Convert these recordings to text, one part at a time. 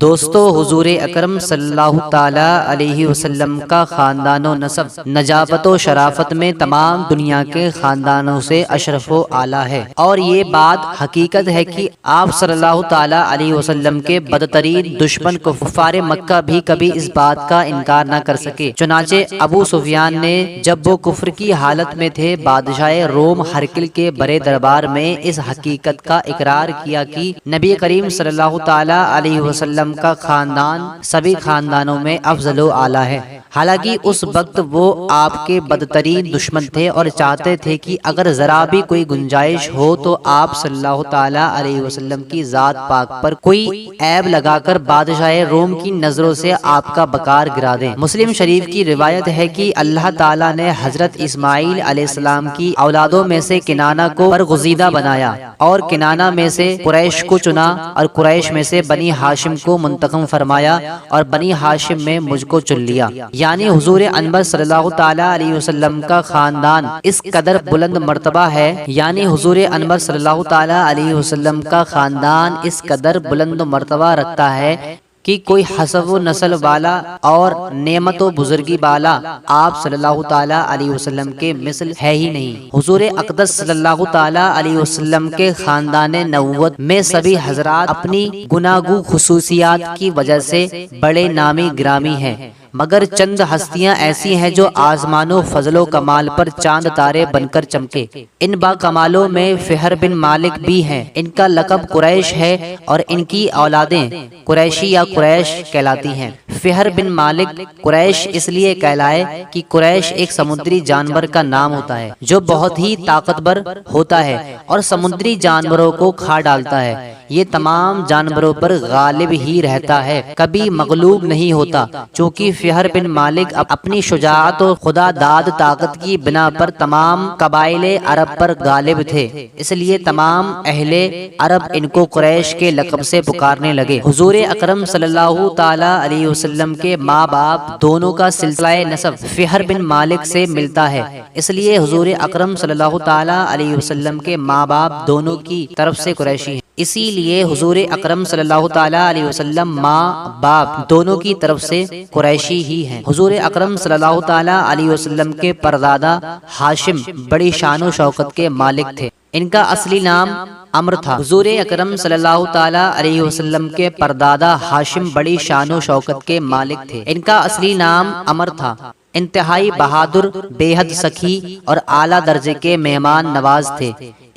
دوستو، حضور اکرم صلی اللہ تعالی علیہ وسلم کا خاندان و نسب نجابت و شرافت میں تمام دنیا کے خاندانوں سے اشرف و اعلیٰ ہے، اور یہ بات حقیقت ہے کہ آپ صلی اللہ تعالی علیہ وسلم کے بدترین دشمن کفار مکہ بھی کبھی اس بات کا انکار نہ کر سکے۔ چنانچہ ابو سفیان نے جب وہ کفر کی حالت میں تھے بادشاہ روم ہرقل کے بڑے دربار میں اس حقیقت کا اقرار کیا کہ نبی کریم صلی اللہ تعالی علیہ وسلم کا خاندان سبھی خاندانوں میں افضل و اعلیٰ ہے۔ حالانکہ اس وقت وہ آپ کے بدترین دشمن تھے اور چاہتے تھے کہ اگر ذرا بھی کوئی گنجائش ہو تو آپ صلی اللہ تعالی علیہ وسلم کی ذات پاک پر کوئی عیب لگا کر بادشاہ روم کی نظروں سے آپ کا وقار گرا دیں۔ مسلم شریف کی روایت ہے کہ اللہ تعالیٰ نے حضرت اسماعیل علیہ السلام کی اولادوں میں سے کنانہ کو برگزیدہ بنایا اور کنانہ میں سے قریش کو چنا اور قریش میں سے بنی ہاشم کو منتخب فرمایا اور بنی ہاشم میں مجھ کو چن لیا۔ یعنی حضور انور صلی اللہ تعالی علیہ وسلم کا خاندان اس قدر بلند مرتبہ ہے، یعنی حضور انور صلی اللہ تعالی علیہ وسلم کا خاندان اس قدر بلند مرتبہ رکھتا ہے کہ کوئی حسب و نسل والا اور نعمت و بزرگی والا آپ صلی اللہ تعالی علیہ وسلم کے مثل ہے ہی نہیں۔ حضور اقدس صلی اللہ تعالی علیہ وسلم کے خاندان نبوت میں سبھی حضرات اپنی گناگو خصوصیات کی وجہ سے بڑے نامی گرامی ہیں، مگر چند ہستیاں ایسی ہیں جو آسمان و فضل و کمال پر چاند تارے بن کر چمکے۔ ان با کمالوں میں فہر بن مالک بھی ہیں۔ ان کا لقب قریش ہے اور ان کی اولادیں قریشی یا قریش کہلاتی ہیں۔ فہر بن مالک قریش اس لیے کہلائے کہ قریش ایک سمندری جانور کا نام ہوتا ہے جو بہت ہی طاقتور ہوتا ہے اور سمندری جانوروں کو کھا ڈالتا ہے۔ یہ تمام جانوروں پر غالب ہی رہتا ہے، کبھی مغلوب نہیں ہوتا۔ چونکہ فہر بن مالک اپنی شجاعت و خدا داد طاقت کی بنا پر تمام قبائل عرب پر غالب تھے، اس لیے تمام اہل عرب ان کو قریش کے لقب سے پکارنے لگے۔ حضور اکرم صلی اللہ تعالی علیہ وسلم کے ماں باپ دونوں کا سلسلہ نسب فہر بن مالک سے ملتا ہے، اس لیے حضور اکرم صلی اللہ تعالی علیہ وسلم کے ماں باپ دونوں کی طرف سے قریشی ہیں۔ اسی لیے حضور اکرم صلی اللہ تعالی علیہ وسلم ماں باپ دونوں کی طرف سے قریشی ہی ہیں۔ حضور اکرم صلی اللہ تعالی علیہ وسلم کے پردادا ہاشم بڑی شان و شوکت کے مالک تھے۔ ان کا اصلی نام عمرو تھا۔ حضور اکرم صلی اللہ تعالی علیہ وسلم کے پردادا ہاشم بڑی شان و شوکت کے مالک تھے۔ ان کا اصلی نام عمرو تھا۔ انتہائی بہادر، بے حد سخی اور اعلیٰ درجے کے مہمان نواز تھے۔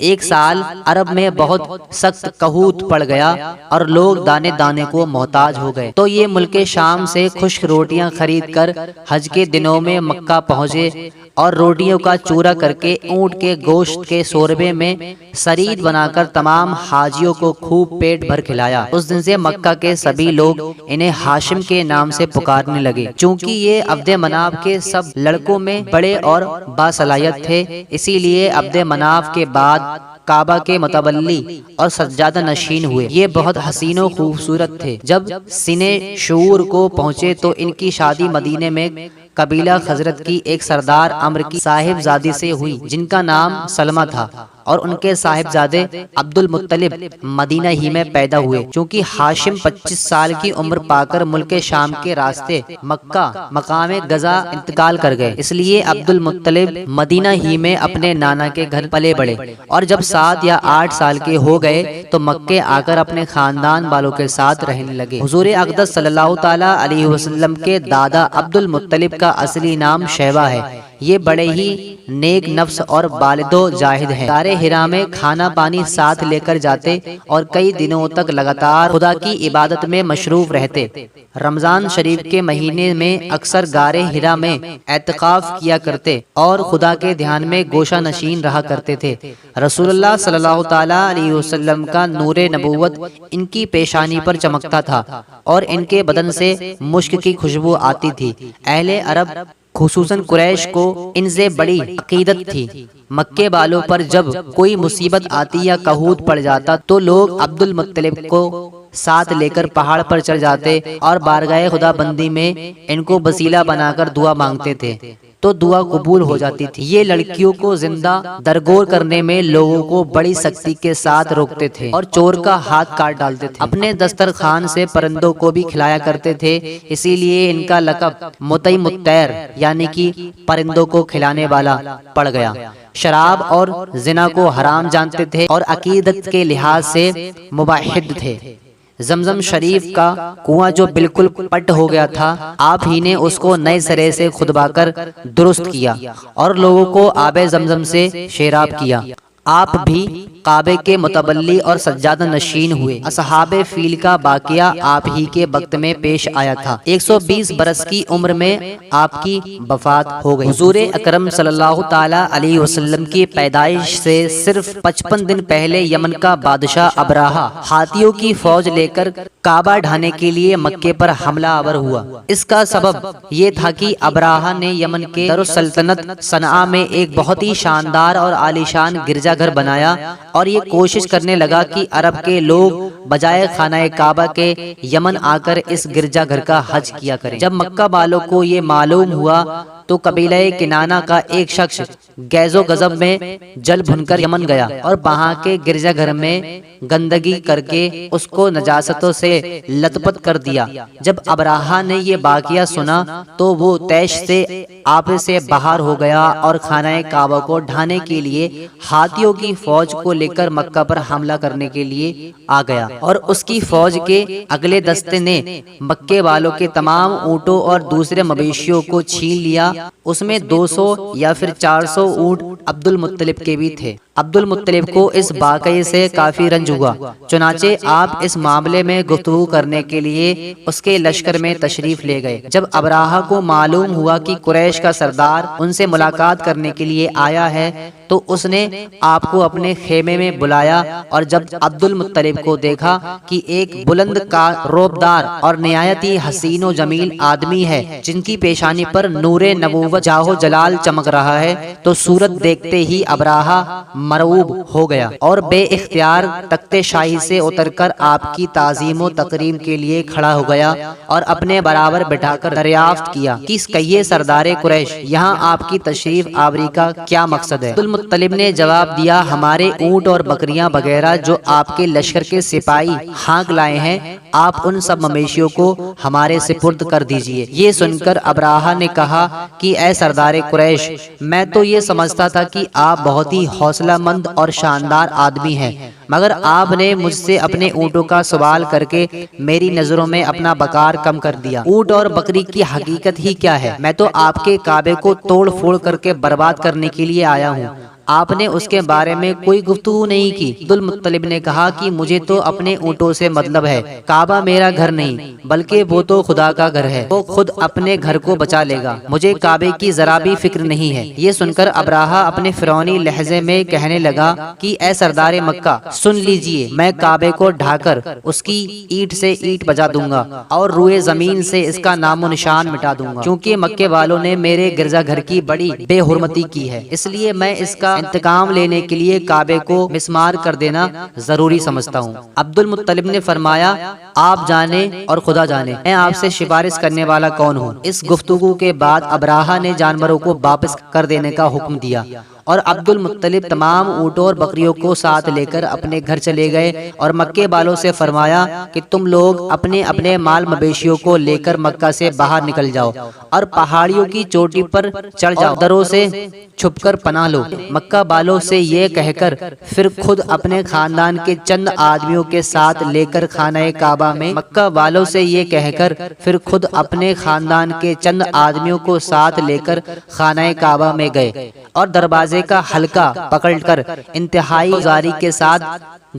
ایک سال عرب میں بہت سخت قحط پڑ گیا اور لوگ دانے دانے کو محتاج ہو گئے، تو یہ ملک شام سے خشک روٹیاں خرید کر حج کے دنوں میں مکہ پہنچے اور روٹیوں کا چورا کر کے اونٹ کے گوشت کے شوربے میں سرید بنا کر تمام حاجیوں کو خوب پیٹ بھر کھلایا۔ اس دن سے مکہ کے سبھی لوگ انہیں ہاشم کے نام سے پکارنے لگے۔ چونکہ یہ عبد مناف کے سب لڑکوں میں بڑے اور باصلاحیت تھے، اسی لیے عبد مناف کے بعد کعبہ کے متولی اور سجادہ نشین ہوئے۔ یہ بہت حسین و خوبصورت تھے۔ جب سنِ شعور کو پہنچے تو ان کی شادی مدینے میں قبیلہ خزرج کی ایک سردار عمرو کی صاحبزادی سے ہوئی جن کا نام سلمہ تھا، اور ان کے صاحبزادے عبد المطلب مدینہ ہی میں پیدا ہوئے۔ چونکہ ہاشم 25 سال کی عمر پا کر ملک شام کے راستے مکہ مقام غزہ انتقال کر گئے، اس لیے عبد المطلب مدینہ ہی میں اپنے نانا کے گھر پلے بڑھے، اور جب 7 یا 8 سال کے ہو گئے تو مکے آ کر اپنے خاندان والوں کے ساتھ رہنے لگے۔ حضور اقدس صلی اللہ تعالی علیہ وسلم کے دادا عبد المطلب کا اصلی نام شیبہ ہے۔ یہ بڑے ہی نیک نفس اور والد و جاہد ہیں۔ غار حرا میں کھانا پانی ساتھ لے کر جاتے اور کئی دنوں تک لگاتار خدا کی عبادت میں مشروف رہتے۔ رمضان شریف کے مہینے میں اکثر غار حرا میں اعتکاف کیا کرتے اور خدا کے دھیان میں گوشہ نشین رہا کرتے تھے۔ رسول اللہ صلی اللہ تعالی علیہ وسلم کا نور نبوت ان کی پیشانی پر چمکتا تھا اور ان کے بدن سے مشک کی خوشبو آتی تھی۔ اہل عرب خصوصاً قریش کو ان سے بڑی عقیدت تھی۔ مکے والوں پر جب کوئی مصیبت آتی یا قحط پڑ جاتا تو لوگ عبد المطلب کو ساتھ لے کر پہاڑ پر چڑھ جاتے اور بارگاہ خدا بندی میں ان کو وسیلہ بنا کر دعا مانگتے تھے۔ تو دعا قبول ہو جاتی تھی۔ یہ لڑکیوں کو زندہ درگور کرنے میں لوگوں کو بڑی سختی کے ساتھ روکتے تھے اور چور کا ہاتھ کاٹ ڈالتے تھے۔ اپنے دسترخوان سے پرندوں کو بھی کھلایا کرتے تھے، اسی لیے ان کا لقب مطعم الطیر یعنی کہ پرندوں کو کھلانے والا پڑ گیا۔ شراب اور زنا کو حرام جانتے تھے اور عقیدت کے لحاظ سے موحد تھے۔ زمزم شریف کا کنواں جو بالکل پٹ ہو گیا تھا، آپ ہی نے اس کو نئے سرے سے کھدوا کر درست کیا اور لوگوں کو آب زمزم سے سیراب کیا۔ آپ بھی کعبے کے متولی اور سجادہ نشین ہوئے۔ اصحاب فیل کا واقعہ آپ ہی کے وقت میں پیش آیا تھا۔ 120 برس کی عمر میں آپ کی وفات ہو گئی۔ حضور اکرم صلی اللہ تعالی علیہ وسلم کی پیدائش سے صرف 55 دن پہلے یمن کا بادشاہ ابراہا ہاتھیوں کی فوج لے کر کعبہ ڈھانے کے لیے مکے پر حملہ آور ہوا۔ اس کا سبب یہ تھا کہ ابراہا نے یمن کے دارالسلطنت صنعاء میں ایک بہت ہی شاندار اور عالیشان گرجا گھر بنایا اور یہ کوشش کرنے لگا کہ عرب کے لوگ بجائے خانہ کعبہ کے یمن آ کر اس گرجا گھر کا حج کیا کریں۔ جب مکہ والوں کو یہ معلوم ہوا تو قبیلہ کنانہ کا ایک شخص غیظ و غضب میں جل بھن کر یمن گیا اور وہاں کے گرجا گھر میں گندگی کر کے اس کو نجاستوں سے لت پت کر دیا۔ جب ابراہا نے یہ واقعہ سنا تو وہ طیش سے آپ سے باہر ہو گیا اور خانہ کعبہ کو ڈھانے کے لیے ہاتھیوں کی فوج کو لے کر مکہ پر حملہ کرنے کے لیے آ گیا، اور اس کی فوج کے اگلے دستے نے مکے والوں کے تمام اونٹوں اور دوسرے مویشیوں کو چھین لیا۔ اس میں 200 یا پھر 400 اونٹ عبد المطلب کے بھی تھے۔ عبد المطلب کو اس واقعے سے کافی رنج ہوا، چنانچہ آپ اس معاملے میں گفتگو کرنے کے لیے اس کے لشکر میں تشریف لے گئے۔ جب ابراہا کو معلوم ہوا کہ قریش کا سردار ان سے ملاقات کرنے کے لیے آیا ہے تو اس نے آپ کو اپنے خیمے میں بلایا، اور جب عبد المطلب کو دیکھا کہ ایک بلند کا روبدار اور نہایت ہی حسین و جمیل آدمی ہے جن کی پیشانی پر نور نبوت جاہ و جلال چمک رہا ہے، تو صورت دیکھتے ہی ابراہا مرعوب ہو گیا اور بے اختیار تخت شاہی سے اتر کر آپ کی تعظیم و تکریم کے لیے کھڑا ہو گیا اور اپنے برابر بٹھا کر دریافت کیا کہ کہیے سردار قریش، یہاں آپ کی تشریف آوری کا کیا مقصد ہے؟ عبد المطلب نے جواب دیا، ہمارے اونٹ اور بکریاں وغیرہ جو آپ کے لشکر کے سپاہی ہانک لائے ہیں، آپ ان سب مویشیوں کو ہمارے سپرد کر دیجئے۔ یہ سن کر ابراہا نے کہا کہ اے سردار قریش، میں تو یہ سمجھتا تھا کہ آپ بہت ہی حوصلہ مند اور شاندار آدمی ہیں، مگر آپ نے مجھ سے اپنے اونٹوں کا سوال کر کے میری نظروں میں اپنا وقار کم کر دیا۔ اونٹ اور بکری کی حقیقت ہی کیا ہے؟ میں تو آپ کے کعبے کو توڑ پھوڑ کر کے برباد کرنے کے لیے آیا ہوں، آپ نے اس کے بارے میں کوئی گفتگو نہیں کی۔ عبد المطلب نے کہا کہ مجھے تو اپنے اونٹوں سے مطلب ہے، کعبہ میرا گھر نہیں بلکہ وہ تو خدا کا گھر ہے، وہ خود اپنے گھر کو بچا لے گا، مجھے کعبے کی ذرا بھی فکر نہیں ہے۔ یہ سن کر ابراہا اپنے فرعونی لہجے میں کہنے لگا کہ اے سردار مکہ، سن لیجئے، میں کعبے کو ڈھا کر اس کی اینٹ سے اینٹ بجا دوں گا اور روئے زمین سے اس کا نام و نشان مٹا دوں گا، کیونکہ مکے والوں نے میرے گرجا گھر کی بڑی بے حرمتی کی ہے، اس لیے میں اس کا انتقام لینے کے لیے کعبے کو مسمار کر دینا ضروری سمجھتا ہوں۔ عبد المطلب نے فرمایا، آپ جانے اور خدا جانے، میں آپ سے سفارش کرنے والا کون ہوں؟ اس گفتگو کے بعد ابراہا نے جانوروں کو واپس کر دینے کا حکم دیا اور عبد المطلب تمام اونٹوں اور بکریوں کو ساتھ لے کر اپنے گھر چلے گئے اور مکے والوں سے فرمایا کہ تم لوگ اپنے اپنے مال مویشیوں کو لے کر مکہ سے باہر نکل جاؤ اور پہاڑیوں کی چوٹی پر چڑھ جاؤ، دروں سے چھپ کر پناہ لو۔ مکہ والوں سے یہ کہہ کر پھر خود اپنے خاندان کے چند آدمیوں کے ساتھ لے کر خانہ کعبہ میں مکہ والوں سے یہ کہہ کر پھر خود اپنے خاندان کے چند آدمیوں کو ساتھ لے کر خانہ کعبہ میں گئے اور دروازے کا حلقہ پکڑ کر انتہائی گزاری کے ساتھ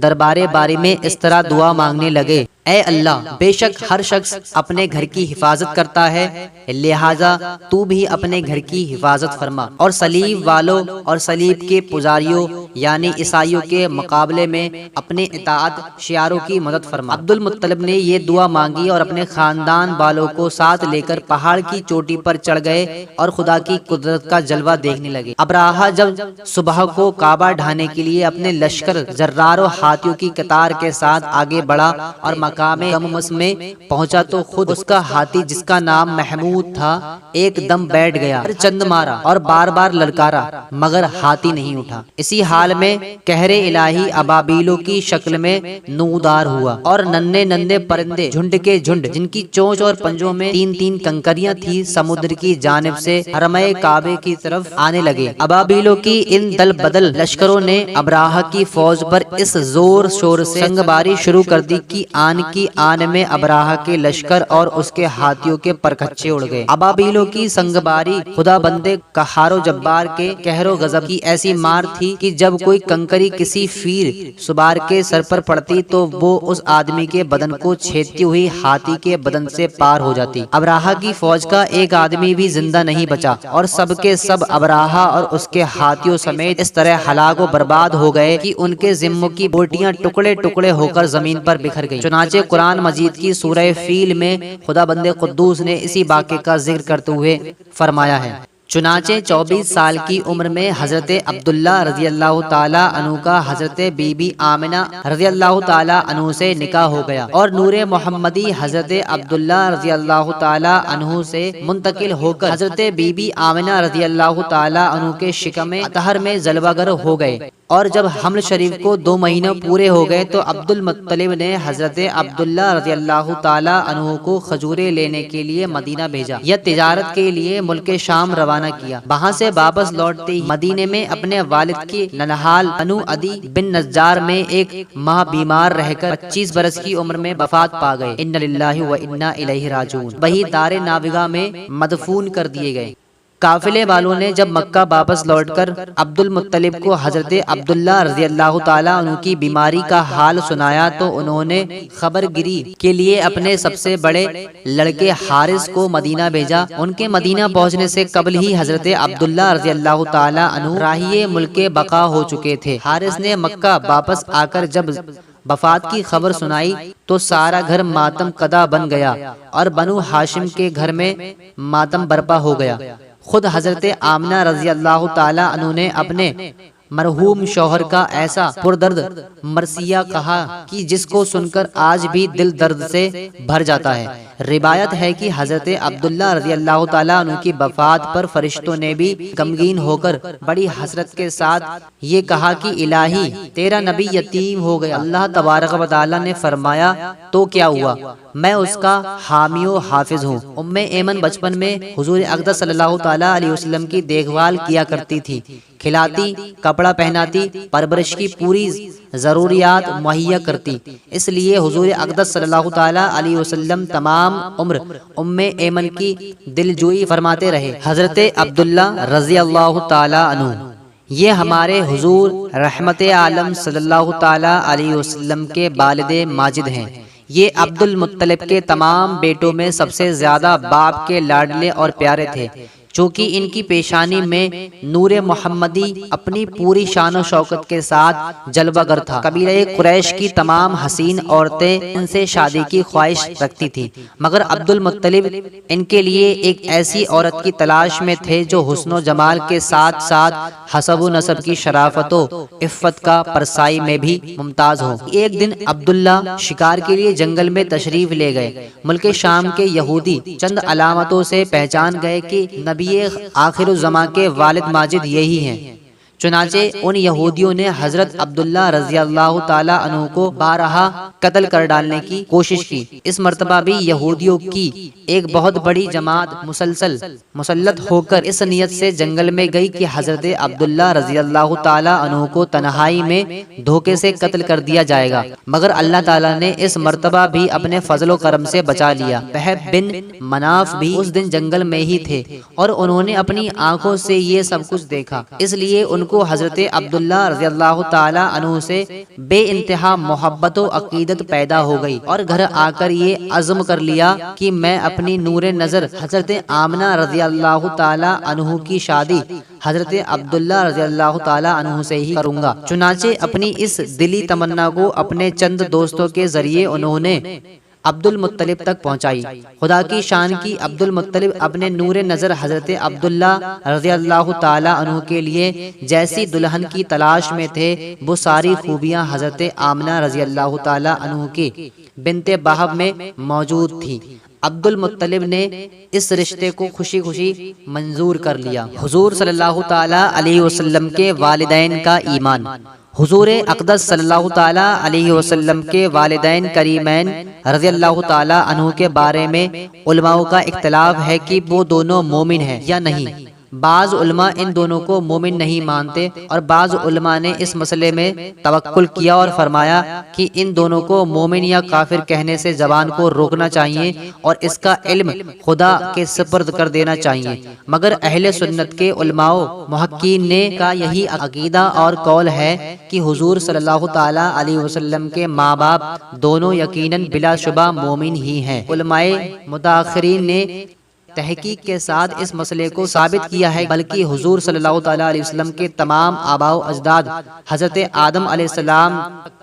دربار باری میں اس طرح دعا مانگنے لگے، اے اللہ، بے شک ہر شخص اپنے گھر کی حفاظت کرتا ہے، لہٰذا تو بھی اپنے گھر کی حفاظت فرما، اور صلیب والوں اور صلیب کے پجاریوں یعنی عیسائیوں کے مقابلے میں اپنے اطاعت شیاروں کی مدد فرما۔ عبد المطلب نے یہ دعا مانگی اور اپنے خاندان والوں کو ساتھ لے کر پہاڑ کی چوٹی پر چڑھ گئے اور خدا کی قدرت کا جلوہ دیکھنے لگے۔ ابراہہ جب صبح کو کعبہ ڈھانے کے لیے اپنے لشکر جرار و ہاتھیوں کی قطار کے ساتھ آگے بڑھا اور مقام قمص میں پہنچا تو خود اس کا ہاتھی جس کا نام محمود تھا ایک دم بیٹھ گیا، چند مارا اور بار بار للکارا مگر ہاتھی نہیں اٹھا۔ اسی حال میں قہر الہی ابابیلوں کی شکل میں نمودار ہوا اور ننھے ننھے پرندے جھنڈ کے جھنڈ جن کی چونچ اور پنجوں میں تین تین کنکریاں تھی سمندر کی جانب سے حرم کعبے کی طرف آنے لگے۔ ابابیلوں کی ان دل بدل لشکروں نے ابراہہ کی فوج پر اس زور شور سے سنگ باری شروع کر دی کہ آن کی آن میں ابراہہ کے لشکر اور اس کے ہاتھیوں کے پرکچے اڑ گئے۔ ابابیلوں کی سنگ باری خدا بندے قہار و جبار کے قہر و غضب کی ایسی مار تھی کہ جب کوئی کنکری کسی فیر سوار کے سر پر پڑتی تو وہ اس آدمی کے بدن کو چھیدتی ہوئی ہاتھی کے بدن سے پار ہو جاتی۔ ابراہہ کی فوج کا ایک آدمی بھی زندہ نہیں بچا اور سب کے سب ابراہہ اور اس کے ہاتھیوں سمیت اس طرح ہلاک و برباد ہو گئے کہ ان کے ذموں کی بوٹیاں ٹکڑے ٹکڑے ہو کر زمین پر بکھر گئیں۔ چنانچہ قرآن مجید کی سورہ فیل میں خدا بندے قدوس نے اسی واقعے کا ذکر کرتے ہوئے فرمایا ہے۔ چنانچہ 24 سال کی عمر میں حضرت عبداللہ رضی اللہ تعالی عنہ کا حضرت بی بی آمنہ رضی اللہ تعالی عنہ سے نکاح ہو گیا اور نور محمدی حضرت عبداللہ رضی اللہ تعالی عنہ سے منتقل ہو کر حضرت بی بی آمنہ رضی اللہ تعالی عنہ کے شکم اطہر میں جلوہ گر ہو گئے۔ اور جب حمل شریف کو 2 مہینے پورے ہو گئے تو عبد المطلب نے حضرت عبداللہ رضی اللہ تعالی عنہ کو کھجوریں لینے کے لیے مدینہ بھیجا یا تجارت کے لیے ملک شام روانہ کیا۔ وہاں سے واپس لوٹتے ہی مدینے میں اپنے والد کے ننہال بنو عدی بن نجار میں ایک ماہ بیمار رہ کر 25 برس کی عمر میں وفات پا گئے۔ ان للہ و انا الیہ راجعون، وہی دار نابغہ میں مدفون کر دیے گئے۔ قافلے والوں نے جب مکہ واپس لوٹ کر عبد المطلب کو حضرت عبداللہ رضی اللہ تعالیٰ عنہ کی بیماری کا حال سنایا تو انہوں نے خبر گیری کے لیے اپنے سب سے بڑے لڑکے حارث کو مدینہ بھیجا۔ ان کے مدینہ پہنچنے سے قبل ہی حضرت عبداللہ رضی اللہ تعالیٰ عنہ راہی ملک بقا ہو چکے تھے۔ حارث نے مکہ واپس آ کر جب وفات کی خبر سنائی تو سارا گھر ماتم کدا بن گیا اور بنو ہاشم کے گھر میں ماتم برپا ہو گیا۔ خود حضرت آمنہ رضی اللہ تعالی عنہ نے اپنے مرحوم شوہر کا ایسا پردرد مرثیہ کہا کہ جس کو سن کر آج بھی دل درد سے بھر جاتا ہے۔ روایت ہے کہ حضرت عبداللہ رضی اللہ تعالیٰ عنہ کی وفات پر فرشتوں نے بھی غمگین ہو کر بڑی حسرت کے ساتھ یہ کہا کہ الہی تیرا نبی یتیم ہو گیا۔ اللہ تبارک و تعالیٰ نے فرمایا تو کیا ہوا، میں اس کا حامی و حافظ ہوں۔ ام ایمن بچپن میں حضور اقدس صلی اللہ تعالیٰ علیہ وسلم کی دیکھ بھال کیا کرتی تھی، کھلاتی، کپڑا پہناتی، پرورش کی پوری ضروریات مہیا کرتی۔ اس لیے حضور اقدس صلی اللہ تعالیٰ علیہ وسلم تمام عمر ام ایمن کی دلجوئی فرماتے رہے۔ حضرت عبداللہ رضی اللہ تعالیٰ عنہ یہ ہمارے حضور رحمت عالم صلی اللہ تعالیٰ علیہ وسلم کے والد ماجد ہیں۔ یہ عبد المطلب کے تمام بیٹوں میں سب سے زیادہ باپ کے لاڈلے اور پیارے تھے، چونکہ ان کی پیشانی میں نور محمدی اپنی پوری شان و شوکت کے ساتھ جلوہ گر تھا۔ قبیلہ قریش کی تمام حسین عورتیں ان سے شادی کی خواہش رکھتی تھیں، مگر عبد المطلب ان کے لیے ایک ایسی عورت کی تلاش میں تھے جو حسن و جمال کے ساتھ ساتھ حسب و نسب کی شرافت و عفت کا پرسائی میں بھی ممتاز ہو۔ ایک دن عبداللہ شکار کے لیے جنگل میں تشریف لے گئے۔ ملک شام کے یہودی چند علامتوں سے پہچان گئے کہ نبی آخر الزماں کے والد ماجد یہی ہیں۔ چنانچہ ان یہودیوں نے حضرت عبداللہ رضی اللہ تعالی عنہ کو بارہا قتل کر ڈالنے کی کوشش کی۔ اس مرتبہ بھی یہودیوں کی ایک بہت بڑی جماعت مسلط ہو کر اس نیت سے جنگل میں گئی کہ حضرت عبداللہ رضی اللہ تعالی عنہ کو تنہائی میں دھوکے سے قتل کر دیا جائے گا، مگر اللہ تعالیٰ نے اس مرتبہ بھی اپنے فضل و کرم سے بچا لیا۔ وہب بن مناف بھی اس دن جنگل میں ہی تھے اور انہوں نے اپنی آنکھوں سے یہ سب کچھ دیکھا، اس لیے ان کو حضرت عبداللہ رضی اللہ تعالی عنہ سے بے انتہا محبت و عقیدت پیدا ہو گئی اور گھر آ کر یہ عزم کر لیا کہ میں اپنی نور نظر حضرت آمنہ رضی اللہ تعالی عنہ کی شادی حضرت عبداللہ رضی اللہ تعالی عنہ سے ہی کروں گا۔ چنانچہ اپنی اس دلی تمنا کو اپنے چند دوستوں کے ذریعے انہوں نے عبد المطلب تک پہنچائی۔ خدا کی شان کی، عبد المطلب اپنے نور نظر حضرت عبداللہ رضی اللہ تعالی عنہ کے لیے جیسی دلہن کی تلاش میں تھے، وہ ساری خوبیاں حضرت آمنہ رضی اللہ تعالی عنہ کی بنت وہب میں موجود تھی۔ عبد المطلب نے اس رشتے کو خوشی خوشی منظور کر لیا۔ حضور صلی اللہ تعالی علیہ وسلم کے والدین کا ایمان۔ حضور اقدس صلی اللہ تعالی علیہ وسلم کے والدین کریمین رضی اللہ تعالی عنہ کے بارے میں علماء کا اختلاف ہے کہ وہ دونوں مومن ہیں یا نہیں۔ بعض علماء ان دونوں کو مومن نہیں مانتے اور بعض علماء نے اس مسئلے میں توکل کیا اور فرمایا کہ ان دونوں کو مومن یا کافر کہنے سے زبان کو روکنا چاہیے اور اس کا علم خدا کے سپرد کر دینا چاہیے۔ مگر اہل سنت کے علماء محققین نے کا یہی عقیدہ اور قول ہے کہ حضور صلی اللہ تعالی علیہ وسلم کے ماں باپ دونوں یقیناً بلا شبہ مومن ہی ہیں۔ علماء متاخرین نے تحقیق کے ساتھ اس مسئلے کو ثابت کیا ہے، بلکہ حضور صلی اللہ تعالی علیہ وسلم کے تمام آباء و اجداد حضرت آدم علیہ السلام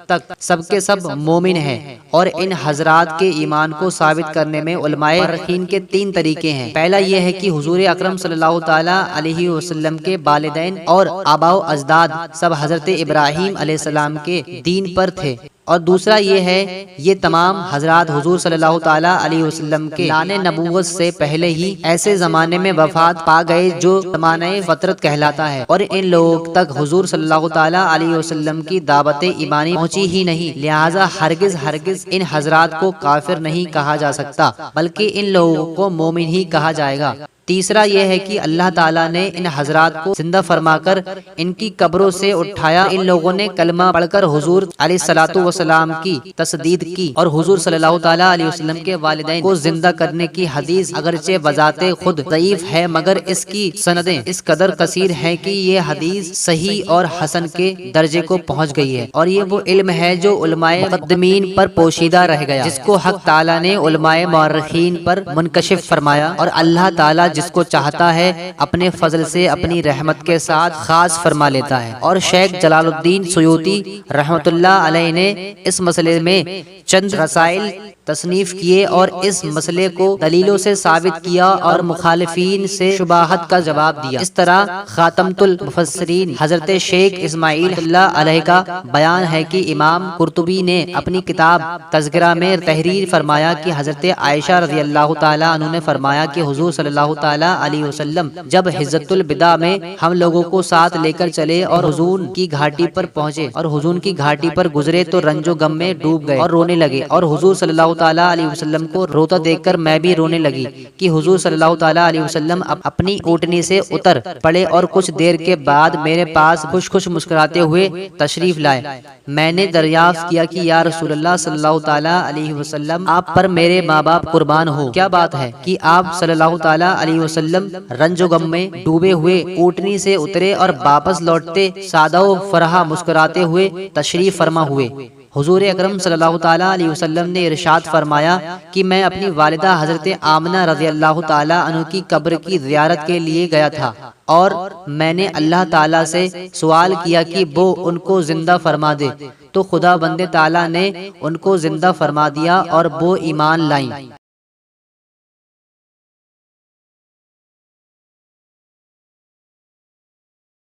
تک سب کے سب مومن ہیں، اور ان حضرات کے ایمان کو ثابت کرنے میں علماء مورخین کے 3 طریقے ہیں۔ پہلا یہ ہے کہ حضور اکرم صلی اللہ تعالی علیہ وسلم کے والدین اور آباء و اجداد سب حضرت ابراہیم علیہ السلام کے دین پر تھے، اور دوسرا یہ ہے یہ تمام حضرات حضور صلی اللہ تعالی علیہ وسلم کے اعلان نبوت سے پہلے ہی ایسے زمانے میں وفات پا گئے جو زمانہ فطرت کہلاتا ہے، اور ان لوگوں تک حضور صلی اللہ تعالی علیہ وسلم کی دعوت ایمانی پہنچی ہی نہیں، لہٰذا ہرگز ان حضرات کو کافر نہیں کہا جا سکتا، بلکہ ان لوگوں کو مومن ہی کہا جائے گا۔ تیسرا یہ ہے کہ اللہ تعالیٰ نے ان حضرات کو زندہ فرما کر ان کی قبروں سے اٹھایا۔ ان لوگوں نے کلمہ پڑھ کر حضور علیہ الصلوۃ والسلام کی تصدیق کی، اور حضور صلی اللہ تعالیٰ علیہ وسلم کے والدین کو زندہ کرنے کی حدیث اگرچہ بذات خود ضعیف ہے، مگر اس کی سندیں اس قدر کثیر ہیں کہ یہ حدیث صحیح اور حسن کے درجے کو پہنچ گئی ہے، اور یہ وہ علم ہے جو علماء مقدمین پر پوشیدہ رہ گیا، جس کو حق تعالیٰ نے علماء مورخین پر منکشف فرمایا، اور اللہ تعالیٰ جس کو چاہتا ہے اپنے فضل سے اپنی رحمت کے ساتھ خاص فرما لیتا ہے۔ اور شیخ جلال الدین سیوطی رحمۃ اللہ علیہ نے اس مسئلے میں چند رسائل تصنیف کیے اور اس مسئلے کو دلیلوں سے ثابت کیا اور مخالفین سے شبہات کا جواب دیا۔ اس طرح خاتمۃ المفسرین حضرت شیخ اسماعیل اللہ علیہ کا بیان ہے کہ امام قرطبی نے اپنی کتاب تذکرہ میں تحریر فرمایا کہ حضرت عائشہ رضی اللہ تعالی عنہ نے فرمایا کہ حضور صلی اللہ تعالی علیہ وسلم جب حجۃ الوداع میں ہم لوگوں کو ساتھ لے کر چلے اور حزون کی گھاٹی پر پہنچے اور حزون کی گھاٹی پر گزرے تو رنج و غم میں ڈوب گئے اور رونے لگے، اور حضور صلی اللہ تعالی علیہ وسلم کو روتا دیکھ کر میں بھی رونے لگی کہ حضور صلی اللہ تعالی علیہ وسلم اپنی اونٹنی سے اتر پڑے اور کچھ دیر کے بعد میرے پاس خوش مسکراتے ہوئے تشریف لائے۔ میں نے دریافت کیا کہ یا رسول اللہ صلی اللہ تعالی علیہ وسلم، آپ پر میرے ماں باپ قربان ہو، کیا بات ہے کہ آپ صلی اللہ تعالی علیہ وسلم رنج و غم میں ڈوبے ہوئے اونٹنی سے اترے اور واپس لوٹتے سادہ و فرح مسکراتے ہوئے تشریف فرما ہوئے؟ حضور اکرم صلی اللہ تعالی علیہ وسلم نے ارشاد فرمایا کہ میں اپنی والدہ حضرت آمنہ رضی اللہ تعالی عنہ کی قبر کی زیارت کے لیے گیا تھا، اور میں نے اللہ تعالی سے سوال کیا کہ وہ ان کو زندہ فرما دے، تو خدا بندے تعالی نے ان کو زندہ فرما دیا اور وہ ایمان لائیں۔